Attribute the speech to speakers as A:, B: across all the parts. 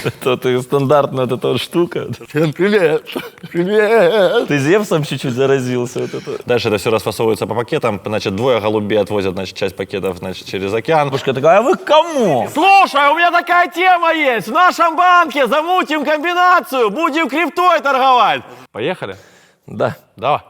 A: Это ты стандартная вот эта вот штука.
B: Всем привет! Привет!
A: Ты Зевсом чуть-чуть заразился. Вот это.
C: Дальше это все расфасовывается по пакетам. Значит, 2 голубей отвозят, значит, часть пакетов, значит, через океан.
A: Бабушка такая, а вы к кому?
D: Слушай, у меня такая тема есть. В нашем банке замутим комбинацию, будем криптой торговать. Поехали?
A: Да.
D: Давай.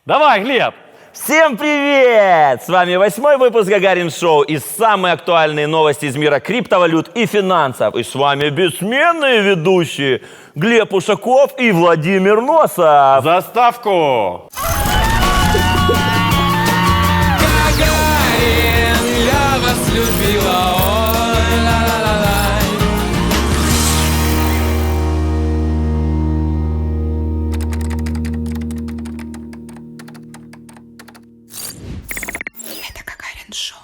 D: Давай, Глеб.
A: Всем привет! С вами 8-й выпуск Гагарин Шоу и самые актуальные новости из мира криптовалют и финансов. И с вами бессменные ведущие Глеб Ушаков и Владимир Носов.
D: Заставку.
E: Гагарин, я вас любила, ой, ла-ла-ла-ла. Это Гагарин Шоу.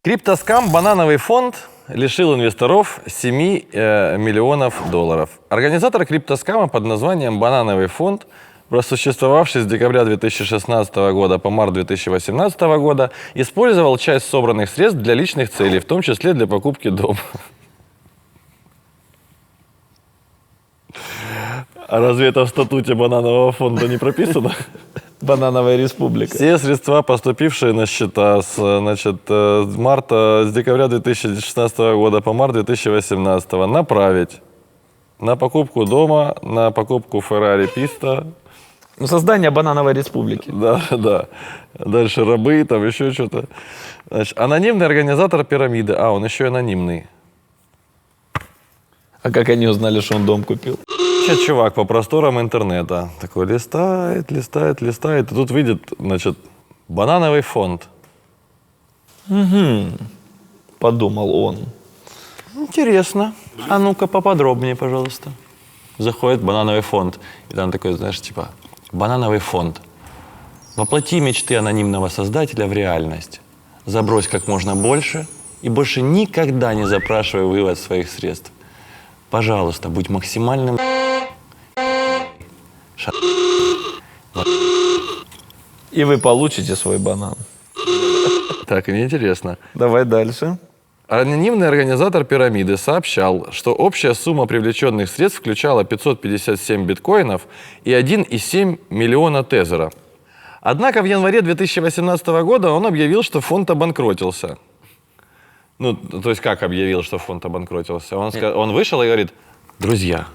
C: Криптоскам «Банановый фонд» лишил инвесторов 7 миллионов долларов. Организатор криптоскама под названием «Банановый фонд», просуществовавший с декабря 2016 года по март 2018 года, использовал часть собранных средств для личных целей, в том числе для покупки дома. А разве это в статуте «Бананового фонда» не прописано?
A: Банановая республика.
C: Все средства, поступившие на счета с декабря 2016 года по март 2018, направить на покупку дома, на покупку Ferrari Pista.
A: Ну, создание банановой республики.
C: Да, да. Дальше рабы, там еще что-то. Значит, анонимный организатор пирамиды. А, он еще и анонимный.
A: А как они узнали, что он дом купил?
C: Чувак по просторам интернета такой листает, листает, листает, и тут видит, значит, «Банановый фонд».
A: Подумал он.
C: Интересно. А ну-ка поподробнее, пожалуйста. Заходит «Банановый фонд». И там такой, знаешь, типа, «Банановый фонд. Воплоти мечты анонимного создателя в реальность. Забрось как можно больше и больше никогда не запрашивай вывод своих средств. Пожалуйста, будь максимальным
A: И вы получите свой банан.
C: Так, неинтересно.
A: Давай дальше.
C: Анонимный организатор пирамиды сообщал, что общая сумма привлеченных средств включала 557 биткоинов и 1,7 миллиона тезера. Однако в январе 2018 года он объявил, что фонд обанкротился. Ну, то есть как объявил, что фонд обанкротился? Он вышел и говорит: друзья,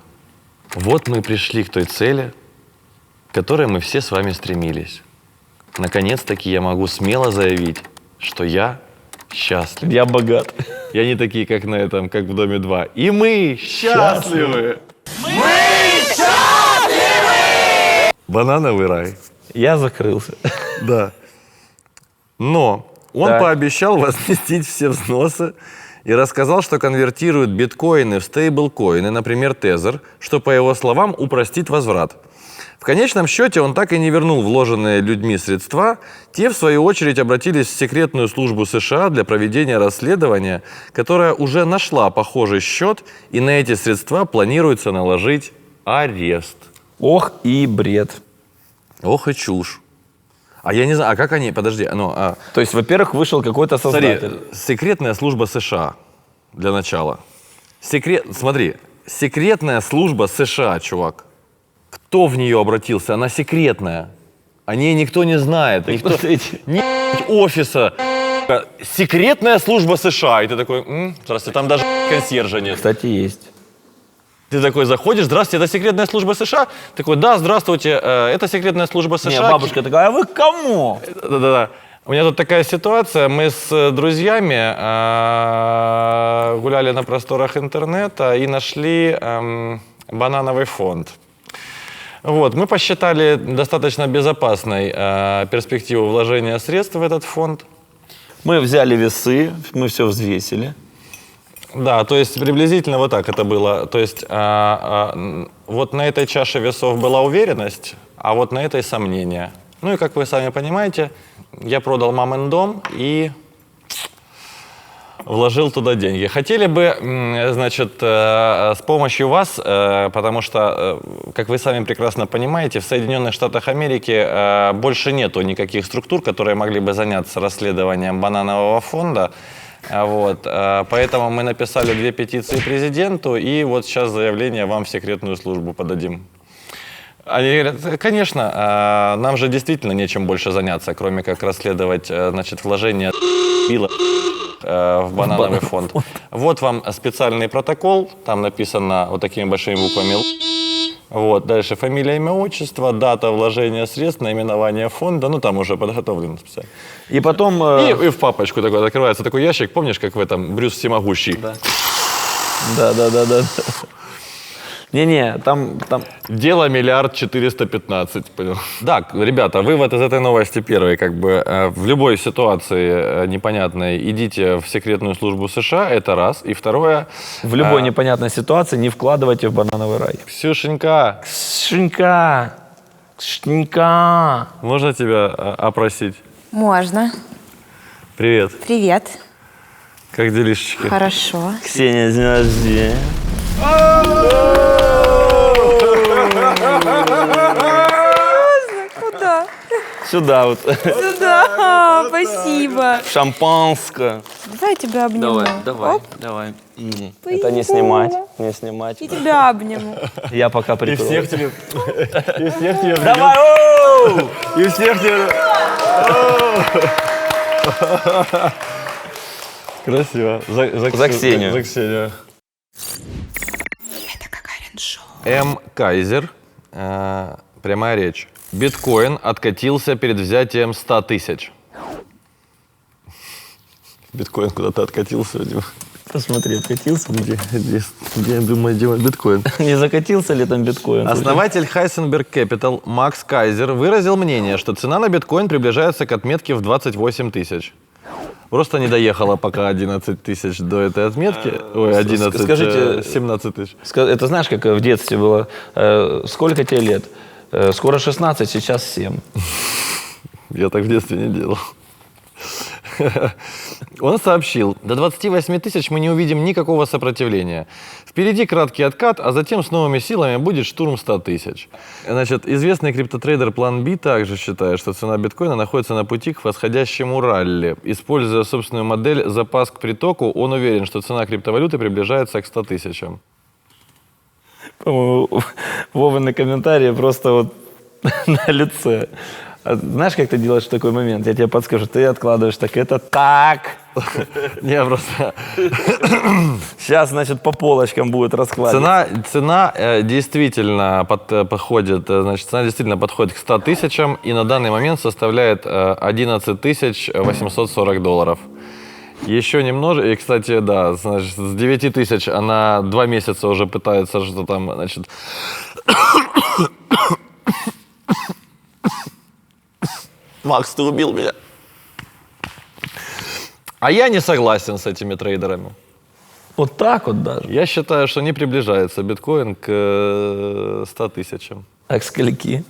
C: вот мы пришли к той цели, к которой мы все с вами стремились. Наконец-таки я могу смело заявить, что я счастлив.
A: Я богат.
C: И они такие, как на этом, как в «Доме 2». И мы счастливы! Банановый рай.
A: Я закрылся.
C: Да. Но он
A: Так.
C: пообещал возместить все взносы и рассказал, что конвертирует биткоины в стейблкоины, например, тезер, что, по его словам, упростит возврат. В конечном счете он так и не вернул вложенные людьми средства. Те, в свою очередь, обратились в секретную службу США для проведения расследования, которая уже нашла похожий счет, и на эти средства планируется наложить арест.
A: Ох и бред.
C: Ох и чушь. А я не знаю, а как они, подожди,
A: То есть, во-первых, вышел какой-то создатель.
C: смотри, секретная служба США для начала. Смотри, секретная служба США, чувак. Кто в нее обратился? Она секретная. О ней никто не знает. Никто, ни офиса. Секретная служба США. И ты такой, здравствуйте, там даже консьержа нет.
A: Кстати, есть.
C: Ты такой заходишь, здравствуйте, это секретная служба США? Такой, да, здравствуйте, это секретная служба США.
A: Не, бабушка такая, а вы к кому?
C: Да-да-да. У меня тут такая ситуация. Мы с друзьями гуляли на просторах интернета и нашли банановый фонд. Вот, мы посчитали достаточно безопасной перспективу вложения средств в этот фонд.
A: Мы взяли весы, мы все взвесили.
C: Да, то есть приблизительно вот так это было. То есть вот на этой чаше весов была уверенность, а вот на этой сомнение. Ну и как вы сами понимаете, я продал мамин дом и вложил туда деньги. Хотели бы, значит, с помощью вас, потому что, как вы сами прекрасно понимаете, в Соединенных Штатах Америки больше нету никаких структур, которые могли бы заняться расследованием бананового фонда. Вот, поэтому мы написали 2 петиции президенту, и вот сейчас заявление вам в секретную службу подадим. Они говорят, конечно, нам же действительно нечем больше заняться, кроме как расследовать, значит, вложения в банановый фонд. Вот вам специальный протокол, там написано вот такими большими буквами. Вот, дальше фамилия, имя, отчество, дата вложения средств, наименование фонда, ну там уже подготовлено специально.
A: И потом...
C: И в папочку такой открывается такой ящик, помнишь, как в этом Брюс Всемогущий?
A: Да. Не-не, там...
C: Дело 1 415 000 000, понял? Да, ребята, вывод из этой новости первый, как бы в любой ситуации непонятной идите в секретную службу США, это раз, и второе...
A: В любой непонятной ситуации не вкладывайте в банановый рай.
C: Ксюшенька,
A: Ксюшенька.
C: можно тебя опросить?
F: Можно.
C: Привет,
F: Привет.
C: как делишечки?
F: Хорошо.
A: Ксения, с днем рождения.
F: Куда?
A: Сюда вот.
F: Сюда. Спасибо.
A: Шампанское.
F: Давай я тебя обниму. Оп.
A: давай. Это не снимать, не снимать.
F: Я тебя обниму.
A: Я пока прикрою.
C: тебе...
A: Давай! оу!
C: И всех тебе... Красиво.
A: За Ксению.
C: За Ксению. М. Кайзер. Прямая речь. Биткоин откатился перед взятием 100 000. Биткоин куда-то откатился.
A: Посмотри, откатился?
C: Где я думаю, делать биткоин?
A: Не закатился ли там биткоин?
C: Основатель Heisenberg Capital Макс Кайзер выразил мнение, что цена на биткоин приближается к отметке в 28 000. Просто не доехала пока 11 000 до этой отметки. Ой, 11,
A: скажите,
C: 17 000.
A: Это знаешь, как в детстве было? Сколько тебе лет? Скоро 16, сейчас 7.
C: Я так в детстве не делал. Он сообщил, до 28 000 мы не увидим никакого сопротивления. Впереди краткий откат, а затем с новыми силами будет штурм 100 000. Значит, известный криптотрейдер План Би также считает, что цена биткоина находится на пути к восходящему ралли. Используя собственную модель «запас к притоку», он уверен, что цена криптовалюты приближается к 100 000.
A: По-моему, Вовины комментарии просто вот на лице. А знаешь, как ты делаешь в такой момент? Я тебе подскажу, ты откладываешь так, это так.
C: Не, просто...
A: Сейчас, значит, по полочкам будет раскладывать.
C: Цена действительно подходит, значит, цена действительно подходит к 100 000 и на данный момент составляет 11 840 долларов. Еще немного, и, кстати, да, значит, с 9 000 она 2 месяца уже пытается что там, значит... Макс, ты убил меня. А я не согласен с этими трейдерами.
A: Вот так вот даже.
C: Я считаю, что не приближается биткоин к 100 000.
A: А к скольки?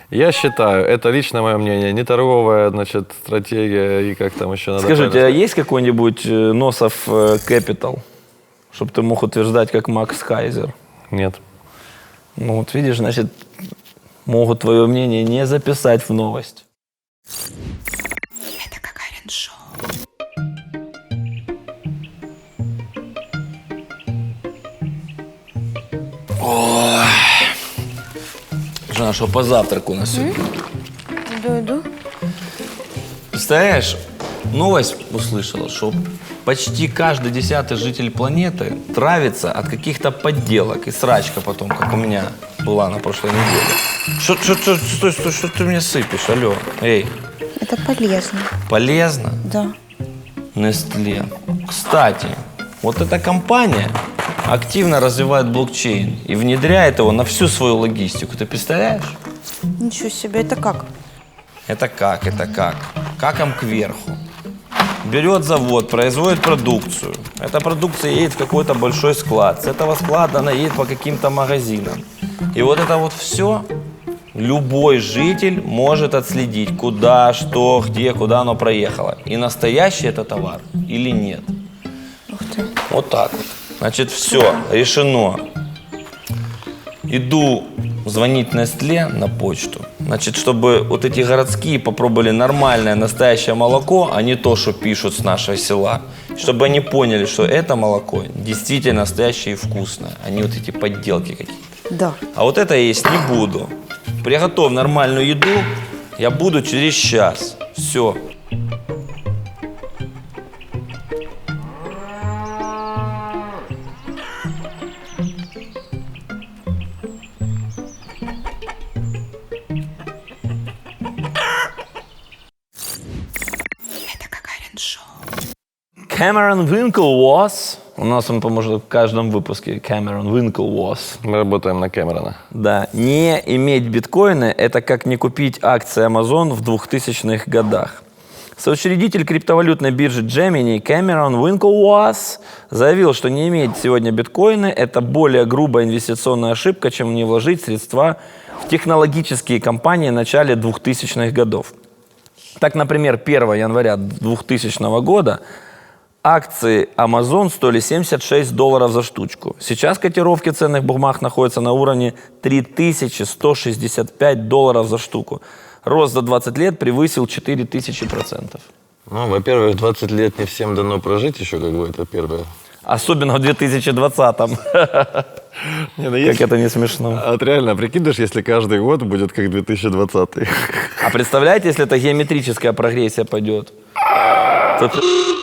C: Я считаю, это лично мое мнение, не торговая, значит, стратегия и как там еще надо...
A: Скажи, у тебя есть какой-нибудь Носов Capital, чтобы ты мог утверждать, как Макс Кайзер?
C: Нет.
A: Ну вот видишь, значит, могут твое мнение не записать в новость.
F: Это Гагарин Шоу.
A: Жена, что по завтраку у нас сегодня?
F: Иду.
A: Представляешь, новость услышала, что почти каждый 10-й житель планеты травится от каких-то подделок и срачка потом, как у меня была на прошлой неделе. Что ты мне сыпешь, алло? Эй,
F: Это полезно.
A: полезно?
F: Да.
A: Nestlé. Кстати, вот эта компания активно развивает блокчейн и внедряет его на всю свою логистику. Ты представляешь?
F: Ничего себе, это как?
A: Это как? Каком кверху. Берет завод, производит продукцию. Эта продукция едет в какой-то большой склад. С этого склада она едет по каким-то магазинам. И вот это вот все любой житель может отследить, куда, что, где, куда оно проехало. И настоящий это товар или нет.
F: Ух ты.
A: Вот так вот. Значит, все, решено. Иду звонить Nestlé на почту. Значит, чтобы вот эти городские попробовали нормальное, настоящее молоко, а не то, что пишут с нашего села. Чтобы они поняли, что это молоко действительно настоящее и вкусное, а не вот эти подделки какие-то.
F: Да.
A: А вот это я есть не буду. Приготовь нормальную еду, я буду через час. Все. Cameron Winklevoss. У нас он поможет в каждом выпуске. Cameron Winklevoss.
C: Мы работаем на Кэмерона.
A: Да. Не иметь биткоины – это как не купить акции Amazon в 2000-х годах. Соучредитель криптовалютной биржи Gemini Cameron Winklevoss заявил, что не иметь сегодня биткоины – это более грубая инвестиционная ошибка, чем не вложить средства в технологические компании в начале 2000-х годов. Так, например, 1 января 2000 года акции Amazon стоили $76 за штучку. Сейчас котировки ценных бумаг находятся на уровне $3165 за штуку. Рост за 20 лет превысил 4000%.
C: Ну, во-первых, 20 лет не всем дано прожить еще, как бы, это первое.
A: Особенно в 2020-м. Как это не смешно.
C: А вот реально, прикидываешь, если каждый год будет как 2020.
A: А представляете, если это геометрическая прогрессия пойдет,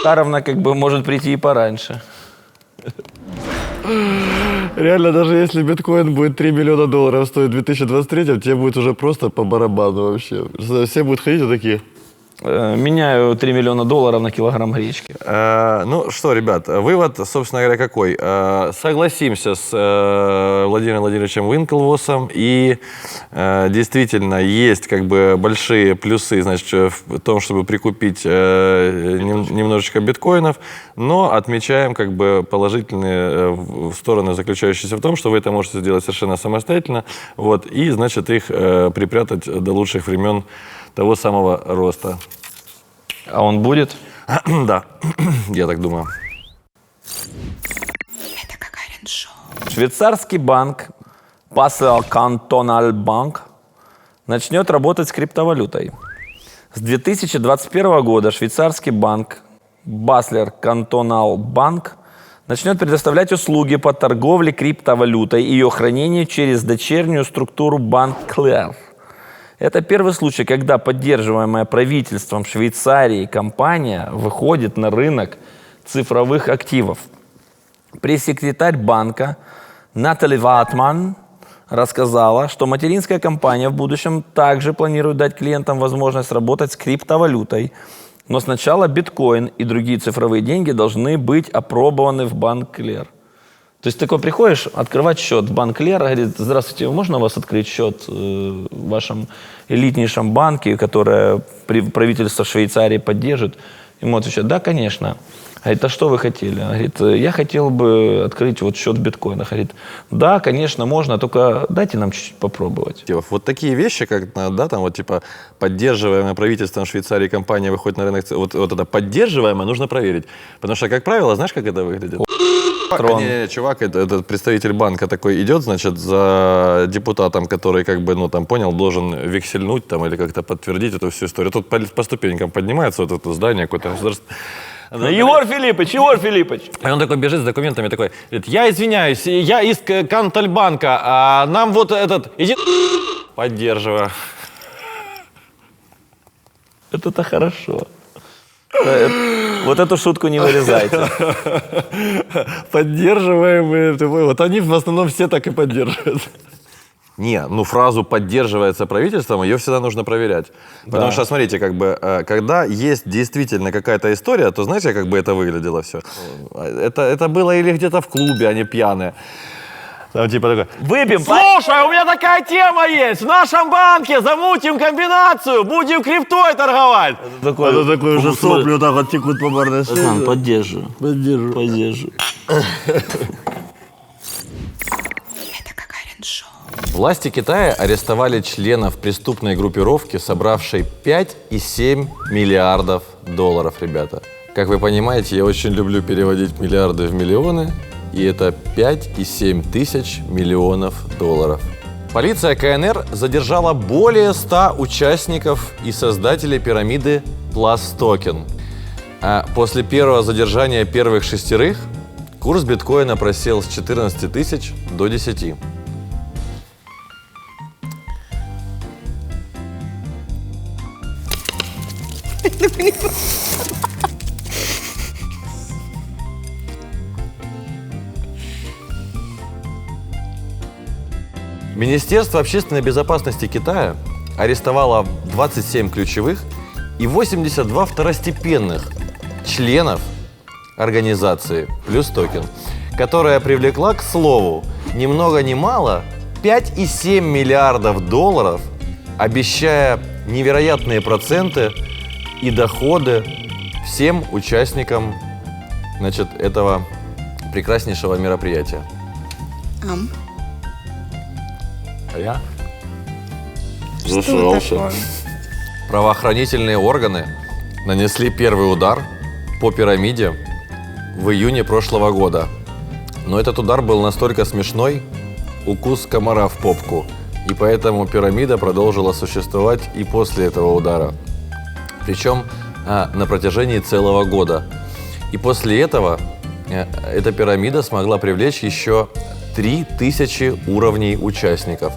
A: то равно как бы может прийти и пораньше.
C: Реально, даже если биткоин будет $3 миллиона стоить в 2023, тебе будет уже просто по барабану вообще. Все будут ходить вот такие.
A: Меняю $3 миллиона на килограмм гречки.
C: Ну что, ребят, вывод, собственно говоря, какой? Согласимся с Владимиром Владимировичем Винклвоссом, и действительно есть как бы большие плюсы, значит, в том, чтобы прикупить немножечко биткоинов, но отмечаем как бы положительные стороны, заключающиеся в том, что вы это можете сделать совершенно самостоятельно, вот, и, значит, их припрятать до лучших времен того самого роста.
A: А он будет?
C: Да, я так думаю.
A: Швейцарский банк Basler Kantonalbank начнет работать с криптовалютой. С 2021 года швейцарский банк Basler Kantonalbank начнет предоставлять услуги по торговле криптовалютой и ее хранению через дочернюю структуру Bank Clear. Это первый случай, когда поддерживаемая правительством Швейцарии компания выходит на рынок цифровых активов. Пресс-секретарь банка Натали Ватман рассказала, что материнская компания в будущем также планирует дать клиентам возможность работать с криптовалютой, но сначала биткоин и другие цифровые деньги должны быть опробованы в Bank Clear. То есть такой приходишь, открывать счет в Банк Лер, говорит: здравствуйте, можно у вас открыть счет в вашем элитнейшем банке, которое правительство Швейцарии поддержит? Ему отвечают: да, конечно. Говорит: а что вы хотели? Говорит: я хотел бы открыть вот счет в биткоинах. Говорит: да, конечно, можно, только дайте нам чуть-чуть попробовать.
C: Вот такие вещи, как, да, там вот типа поддерживаемая правительством Швейцарии компания выходит на рынок, вот это поддерживаемое нужно проверить. Потому что, как правило, знаешь, как это выглядит? Чувак, этот представитель банка такой идет, значит, за депутатом, который, как бы, ну, там, понял, должен вексельнуть там или как-то подтвердить эту всю историю. Тут по ступенькам поднимается вот это здание какое-то государство.
A: Егор Филиппович, Егор Филиппович.
C: И он такой бежит с документами, такой, говорит: я извиняюсь, я из Кантальбанка, а нам вот этот, иди, поддерживаю.
A: Это-то хорошо. Вот эту шутку не вырезайте.
C: Поддерживаемые, вот они в основном все так и поддерживают. Не, ну фразу «поддерживается правительством» ее всегда нужно проверять. Потому что, смотрите, как бы, когда есть действительно какая-то история, то знаете, как бы это выглядело все? Это было или где-то в клубе, они пьяные. Там типа такой:
A: Выпьем.
D: Слушай, у меня такая тема есть. В нашем банке замутим комбинацию, будем криптой торговать.
B: Это такой уже сопли вот так вот текут по барной стене.
A: Поддерживаю.
B: Поддерживаю.
C: Власти Китая арестовали членов преступной группировки, собравшей $5,7 миллиардов, ребята. Как вы понимаете, я очень люблю переводить миллиарды в миллионы, и это 5,7 тысяч миллионов долларов. Полиция КНР задержала более 100 участников и создателей пирамиды Пластокен. А после первого задержания первых 6 курс биткоина просел с 14 тысяч до 10. Министерство общественной безопасности Китая арестовало 27 ключевых и 82 второстепенных членов организации «Плюс Токен», которая привлекла, к слову, ни много ни мало 5,7 миллиардов долларов, обещая невероятные проценты и доходы всем участникам, значит, этого прекраснейшего мероприятия. А я?
F: Что
B: Зашелся.
F: такое?
C: Правоохранительные органы нанесли первый удар по пирамиде в июне прошлого года. Но этот удар был настолько смешной, укус комара в попку, и поэтому пирамида продолжила существовать и после этого удара. Причем на протяжении целого года. И после этого эта пирамида смогла привлечь еще 3000 уровней участников.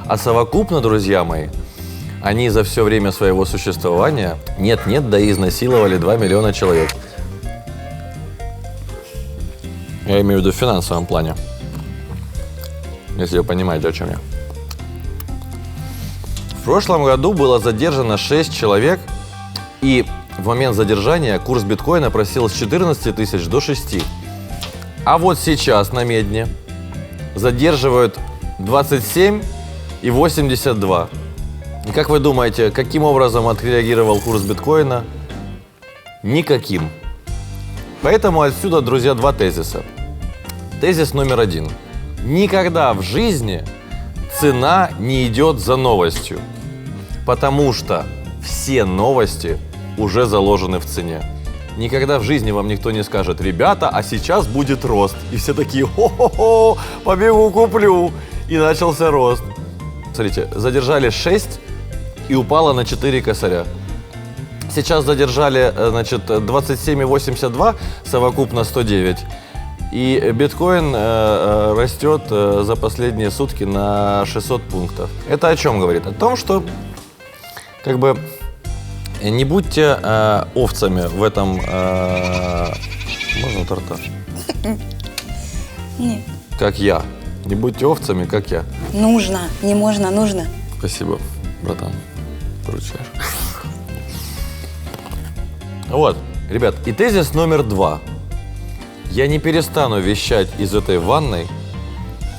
C: А совокупно, друзья мои, они за все время своего существования нет-нет, да и изнасиловали 2 миллиона человек. Я имею в виду в финансовом плане. Если вы понимаете, о чем я. В прошлом году было задержано 6 человек, и в момент задержания курс биткоина просел с 14 тысяч до 6. А вот сейчас на Медне задерживают 27 и 82. И как вы думаете, каким образом отреагировал курс биткоина? Никаким. Поэтому отсюда, друзья, 2 тезиса. Тезис номер 1. Никогда в жизни цена не идет за новостью, потому что все новости уже заложены в цене. Никогда в жизни вам никто не скажет: ребята, а сейчас будет рост. И все такие: хо-хо-хо, побегу куплю. И начался рост. Смотрите, задержали 6 и упало на 4 косаря. Сейчас задержали, значит, 27,82, совокупно 109. И биткоин растет за последние сутки на 600 пунктов. Это о чем говорит? О том, что как бы не будьте овцами в этом... Можно торта?
F: Нет.
C: Как я. Не будьте овцами, как я.
F: Нужно, не можно, нужно.
C: Спасибо, братан. Поручаешь. Вот, ребят, и тезис номер 2. Я не перестану вещать из этой ванной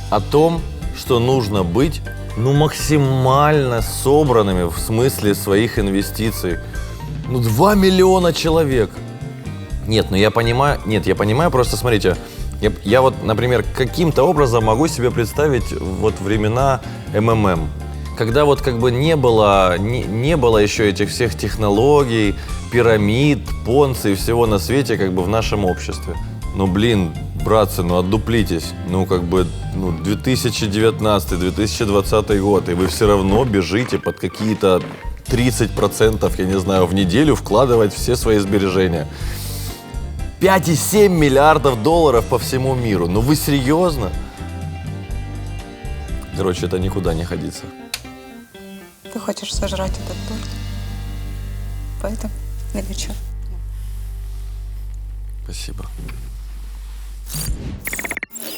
C: о том, что нужно быть, максимально собранными в смысле своих инвестиций. 2 миллиона человек. Нет, я понимаю, просто смотрите, я вот, например, каким-то образом могу себе представить вот времена МММ, когда вот как бы не было еще этих всех технологий, пирамид, понций и всего на свете как бы в нашем обществе. Братцы, отдуплитесь. 2019-2020 год, и вы все равно бежите под какие-то 30%, я не знаю, в неделю вкладывать все свои сбережения. 5,7 миллиардов долларов по всему миру. Вы серьезно? Короче, это никуда не годится.
F: Ты хочешь сожрать этот торт? Поэтому? Или что?
C: Спасибо.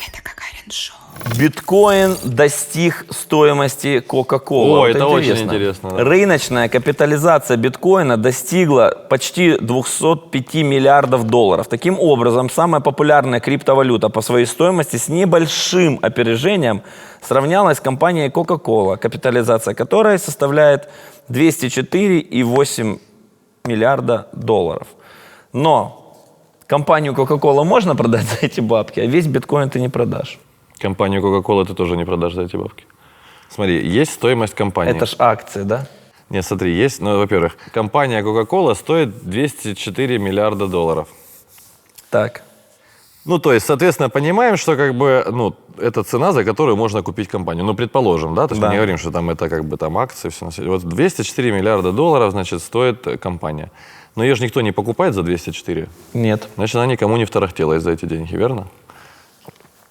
F: Это Гагарин шоу.
A: Биткоин достиг стоимости Coca-Cola.
C: О, это очень интересно, да.
A: Рыночная капитализация биткоина достигла почти 205 миллиардов долларов. Таким образом, самая популярная криптовалюта по своей стоимости с небольшим опережением сравнялась с компанией Coca-Cola, капитализация которой составляет 204,8 миллиарда долларов. Но компанию Coca-Cola можно продать за эти бабки, а весь биткоин ты не продашь.
C: Компанию Coca-Cola ты тоже не продашь за эти бабки. Смотри, есть стоимость компании.
A: Это ж акции, да?
C: Нет, смотри, есть, во-первых, компания Coca-Cola стоит 204 миллиарда долларов.
A: Так.
C: Ну, то есть, соответственно, понимаем, что как бы, ну, это цена, за которую можно купить компанию. Ну, предположим, да? То есть
A: Да.
C: мы не говорим, что там это как бы там акции, все на свете. Вот 204 миллиарда долларов, значит, стоит компания. Но ее же никто не покупает за 204.
A: Нет,
C: Значит, она никому не второхтелась за эти деньги, верно?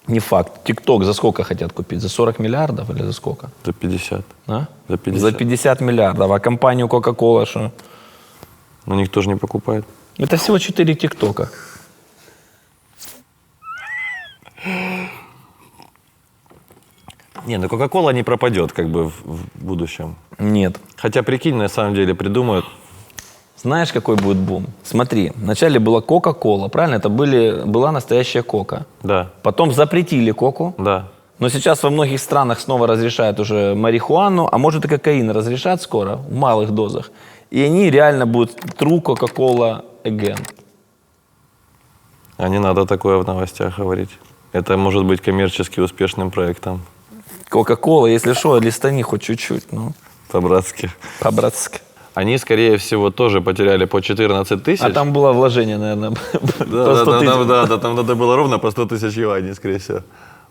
A: не факт. ТикТок за сколько хотят купить? За 40 миллиардов или за сколько?
C: За 50.
A: А?
C: За 50.
A: За 50 миллиардов. А компанию Coca-Cola что?
C: Но никто же не покупает.
A: Это всего 4 ТикТока.
C: Не, ну Coca-Cola не пропадет как бы в будущем.
A: Нет.
C: Хотя, прикинь, на самом деле придумают.
A: Знаешь, какой будет бум? Смотри, вначале была Coca-Cola, правильно? Это была настоящая кока.
C: Да,
A: Потом запретили коку.
C: да.
A: Но сейчас во многих странах снова разрешают уже марихуану, а может и кокаин разрешат скоро, в малых дозах. И они реально будут true Coca-Cola again.
C: А не надо такое в новостях говорить. Это может быть коммерчески успешным проектом.
A: Coca-Cola, если что, листани хоть чуть-чуть, ну,
C: По-братски.
A: по-братски.
C: Они, скорее всего, тоже потеряли по 14 тысяч.
A: А там было вложение, наверное, по 100 тысяч.
C: Да, там надо было ровно по 100 тысяч юаней, скорее всего.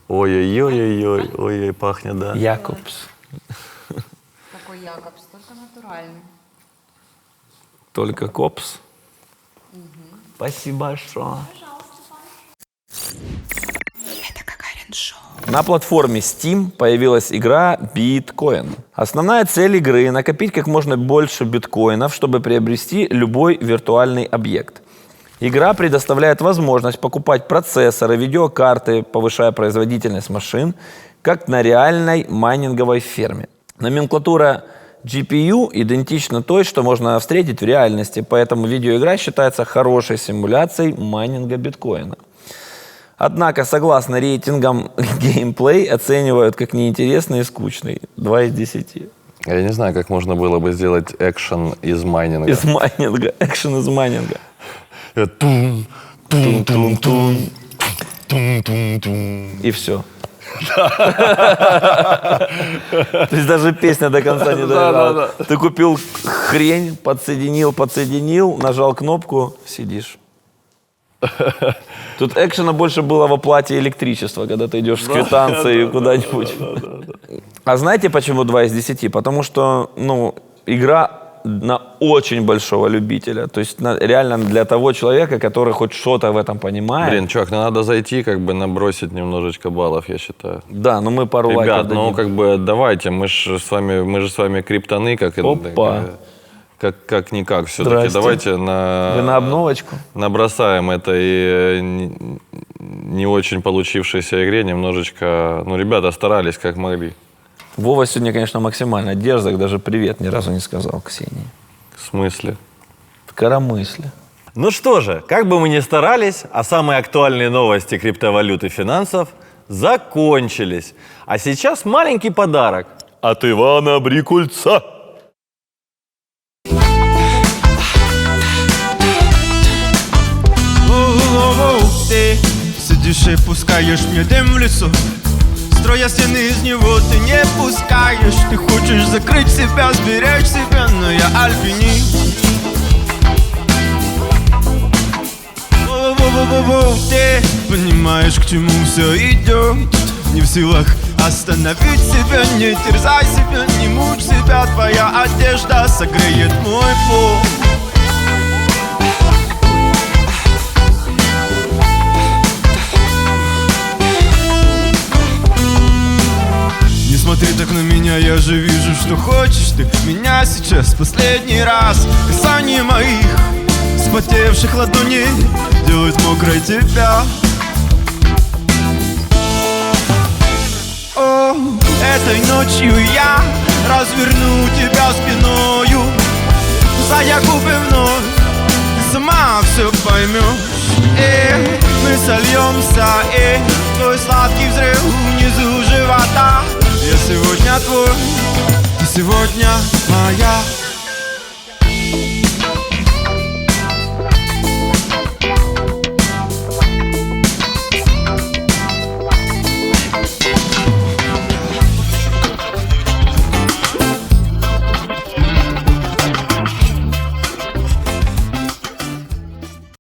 C: Ой-ой-ой, ой-ой, пахнет, да.
A: Якобс.
G: Какой Якобс, только натуральный.
A: Только копс. Спасибо большое.
F: Это Гагарин Шоу.
A: На платформе Steam появилась игра Bitcoin. Основная цель игры – накопить как можно больше биткоинов, чтобы приобрести любой виртуальный объект. Игра предоставляет возможность покупать процессоры, видеокарты, повышая производительность машин, как на реальной майнинговой ферме. Номенклатура GPU идентична той, что можно встретить в реальности, поэтому видеоигра считается хорошей симуляцией майнинга биткоина. Однако, согласно рейтингам, геймплей оценивают как неинтересный и скучный. 2 из 10.
C: Я не знаю, как можно было бы сделать экшен из майнинга.
A: Из майнинга. Экшен из майнинга.
C: Тун, тун, тун, тун, тун, тун, тун.
A: И все. То есть даже песня до конца не доиграла. Ты купил хрень, подсоединил, нажал кнопку, сидишь. Тут экшена больше было в оплате электричества, когда ты идешь с квитанцией куда-нибудь. А знаете, почему 2 из 10? Потому что, игра на очень большого любителя. То есть реально для того человека, который хоть что-то в этом понимает.
C: Блин, чувак, ну надо зайти, как бы набросить немножечко баллов, я считаю.
A: Да, но мы пару лайков
C: Ребят,
A: дадим.
C: ну как бы давайте, мы же с вами криптоны,
A: Опа.
C: как-никак все-таки.
A: Здрасте.
C: Давайте
A: Вы на обновочку?
C: набросаем этой не очень получившейся игре немножечко. Ну, ребята старались как могли.
A: Вова сегодня, конечно, максимально дерзок, даже привет ни разу не сказал Ксении.
C: В смысле?
A: В коромысле.
B: Ну что же, как бы мы ни старались, а самые актуальные новости криптовалют и финансов закончились. А сейчас маленький подарок.
A: От Ивана Брикульца.
H: Ты сидишь и пускаешь мне дым в лицо, строя стены из него ты не пускаешь. Ты хочешь закрыть себя, сберечь себя, но я альпинист. Ты понимаешь, к чему все идет, не в силах остановить себя, не терзай себя, не мучь себя. Твоя одежда согреет мой пол. Не смотри так на меня, я же вижу, что хочешь ты меня сейчас последний раз. Касание моих вспотевших ладоней делает мокрой тебя. О, этой ночью я разверну тебя спиною, зайдя губы вновь, ты сама все поймешь. И мы сольемся, и твой сладкий взрыв внизу живота. Я сегодня твой, ты сегодня моя.